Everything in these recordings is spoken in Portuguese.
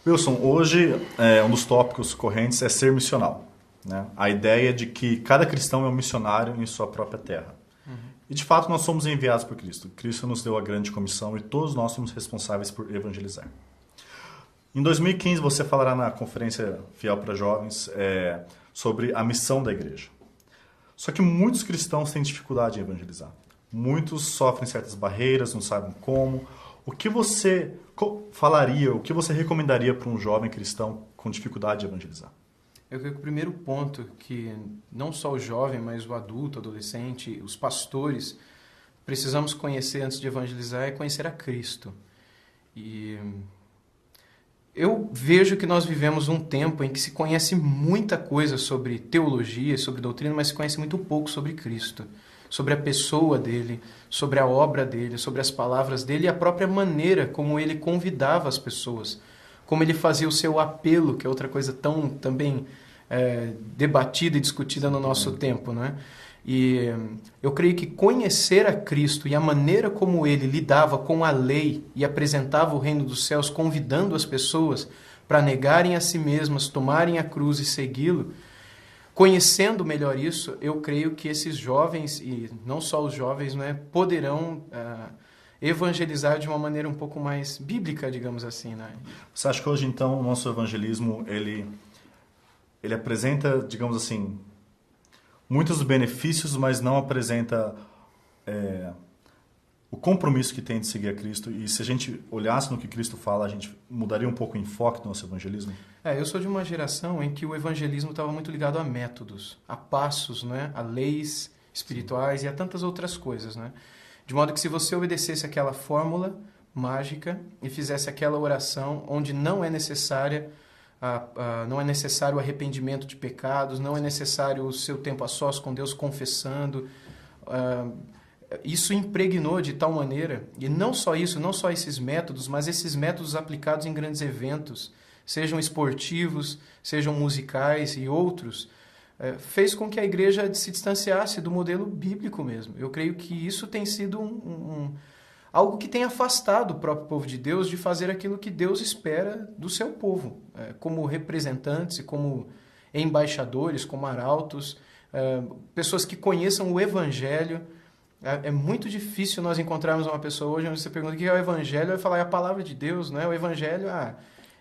Wilson, hoje um dos tópicos correntes é ser missional, né? A ideia de que cada cristão é um missionário em sua própria terra. E de fato nós somos enviados por Cristo. Cristo nos deu a grande comissão e todos nós somos responsáveis por evangelizar. Em 2015 você falará na conferência Fiel para Jovens sobre a missão da igreja. Só que muitos cristãos têm dificuldade em evangelizar. Muitos sofrem certas barreiras, não sabem como. O que você falaria, o que você recomendaria para um jovem cristão com dificuldade de evangelizar? Eu creio que o primeiro ponto que não só o jovem, mas o adulto, o adolescente, os pastores precisamos conhecer antes de evangelizar é conhecer a Cristo. E eu vejo que nós vivemos um tempo em que se conhece muita coisa sobre teologia, sobre doutrina, mas se conhece muito pouco sobre Cristo, sobre a pessoa dele, sobre a obra dele, sobre as palavras dele e a própria maneira como ele convidava as pessoas, como ele fazia o seu apelo, que é outra coisa tão também debatida e discutida no nosso tempo, né? E eu creio que conhecer a Cristo e a maneira como ele lidava com a lei e apresentava o reino dos céus, convidando as pessoas para negarem a si mesmas, tomarem a cruz e segui-lo, conhecendo melhor isso, eu creio que esses jovens, e não só os jovens, né, poderão evangelizar de uma maneira um pouco mais bíblica, digamos assim, né? Você acha que hoje, então, o nosso evangelismo, ele apresenta, digamos assim, muitos benefícios, mas não apresenta o compromisso que tem de seguir a Cristo? E se a gente olhasse no que Cristo fala, a gente mudaria um pouco o enfoque do nosso evangelismo? Eu sou de uma geração em que o evangelismo estava muito ligado a métodos, a passos, né? A leis espirituais e a tantas outras coisas, né? De modo que se você obedecesse aquela fórmula mágica e fizesse aquela oração onde não é necessário o arrependimento de pecados, não é necessário o seu tempo a sós com Deus confessando, isso impregnou de tal maneira, e não só isso, não só esses métodos, mas esses métodos aplicados em grandes eventos, sejam esportivos, sejam musicais e outros, fez com que a igreja se distanciasse do modelo bíblico mesmo. Eu creio que isso tem sido algo que tem afastado o próprio povo de Deus de fazer aquilo que Deus espera do seu povo, como representantes e como embaixadores, como arautos, pessoas que conheçam o Evangelho. É muito difícil nós encontrarmos uma pessoa hoje onde você pergunta o que é o Evangelho, vai falar é a palavra de Deus, não é? O Evangelho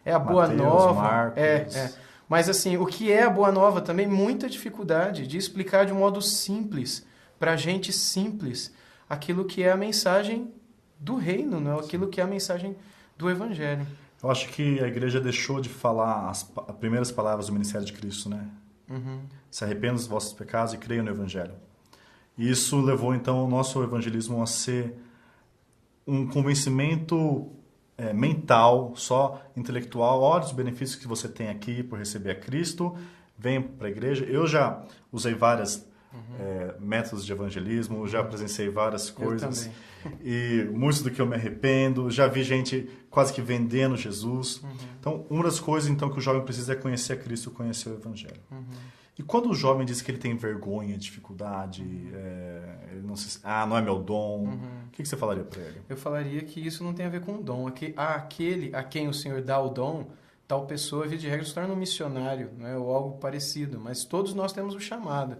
é a boa nova. Marcos. Mas assim, o que é a boa nova também, muita dificuldade de explicar de um modo simples, para gente simples, aquilo que é a mensagem do reino, não é? Aquilo que é a mensagem do Evangelho. Eu acho que a igreja deixou de falar as primeiras palavras do ministério de Cristo, né? Uhum. Se arrependam dos vossos pecados e creiam no Evangelho. E isso levou, então, o nosso evangelismo a ser um convencimento mental, só intelectual. Olha os benefícios que você tem aqui por receber a Cristo, venha para a igreja. Eu já usei vários métodos de evangelismo, já presenciei várias coisas. E muitos do que eu me arrependo, já vi gente quase que vendendo Jesus. Então, uma das coisas então que o jovem precisa é conhecer a Cristo, conhecer o Evangelho. E quando o jovem diz que ele tem vergonha, dificuldade, ele não é meu dom, o que você falaria para ele? Eu falaria que isso não tem a ver com o dom. Aquele a quem o Senhor dá o dom, tal pessoa, via de regra, se torna um missionário, né, ou algo parecido. Mas todos nós temos o chamado.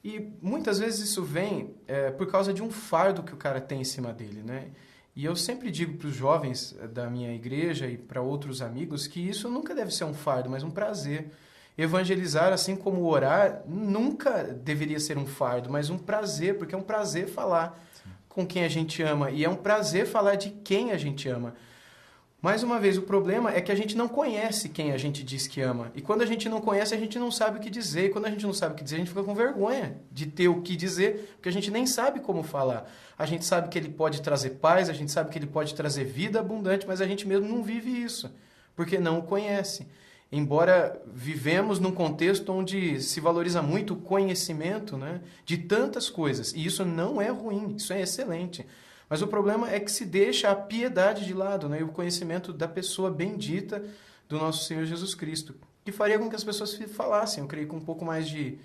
E muitas vezes isso vem por causa de um fardo que o cara tem em cima dele, né? E eu sempre digo para os jovens da minha igreja e para outros amigos que isso nunca deve ser um fardo, mas um prazer. Evangelizar, assim como orar, nunca deveria ser um fardo, mas um prazer, porque é um prazer falar com quem a gente ama e é um prazer falar de quem a gente ama. Mais uma vez, o problema é que a gente não conhece quem a gente diz que ama. E quando a gente não conhece, a gente não sabe o que dizer. E quando a gente não sabe o que dizer, a gente fica com vergonha de ter o que dizer, porque a gente nem sabe como falar. A gente sabe que ele pode trazer paz, a gente sabe que ele pode trazer vida abundante, mas a gente mesmo não vive isso, porque não o conhece. Embora vivemos num contexto onde se valoriza muito o conhecimento, né, de tantas coisas. E isso não é ruim, isso é excelente. Mas o problema é que se deixa a piedade de lado, né, e o conhecimento da pessoa bendita do nosso Senhor Jesus Cristo, que faria com que as pessoas falassem, eu creio, com um pouco mais de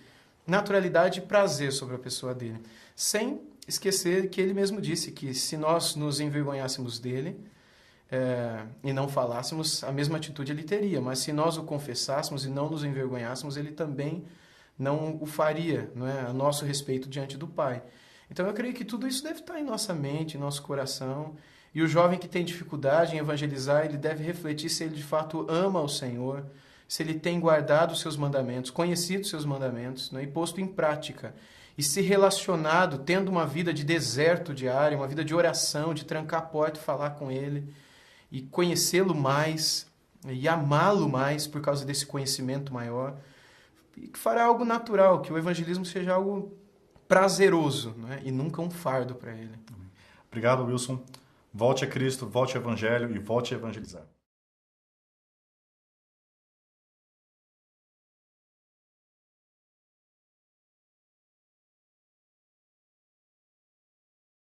naturalidade e prazer sobre a pessoa dele. Sem esquecer que ele mesmo disse que se nós nos envergonhássemos dele, e não falássemos, a mesma atitude ele teria. Mas se nós o confessássemos e não nos envergonhássemos, ele também não o faria, não é? A nosso respeito diante do Pai. Então eu creio que tudo isso deve estar em nossa mente, em nosso coração. E o jovem que tem dificuldade em evangelizar, ele deve refletir se ele de fato ama o Senhor, se ele tem guardado os seus mandamentos, conhecido os seus mandamentos, né, e posto em prática. E se relacionado, tendo uma vida de deserto diário, uma vida de oração, de trancar a porta e falar com Ele, e conhecê-lo mais, e amá-lo mais por causa desse conhecimento maior, e que fará algo natural, que o evangelismo seja algo prazeroso, né, e nunca um fardo para ele. Obrigado, Wilson. Volte a Cristo, volte ao Evangelho e volte a evangelizar.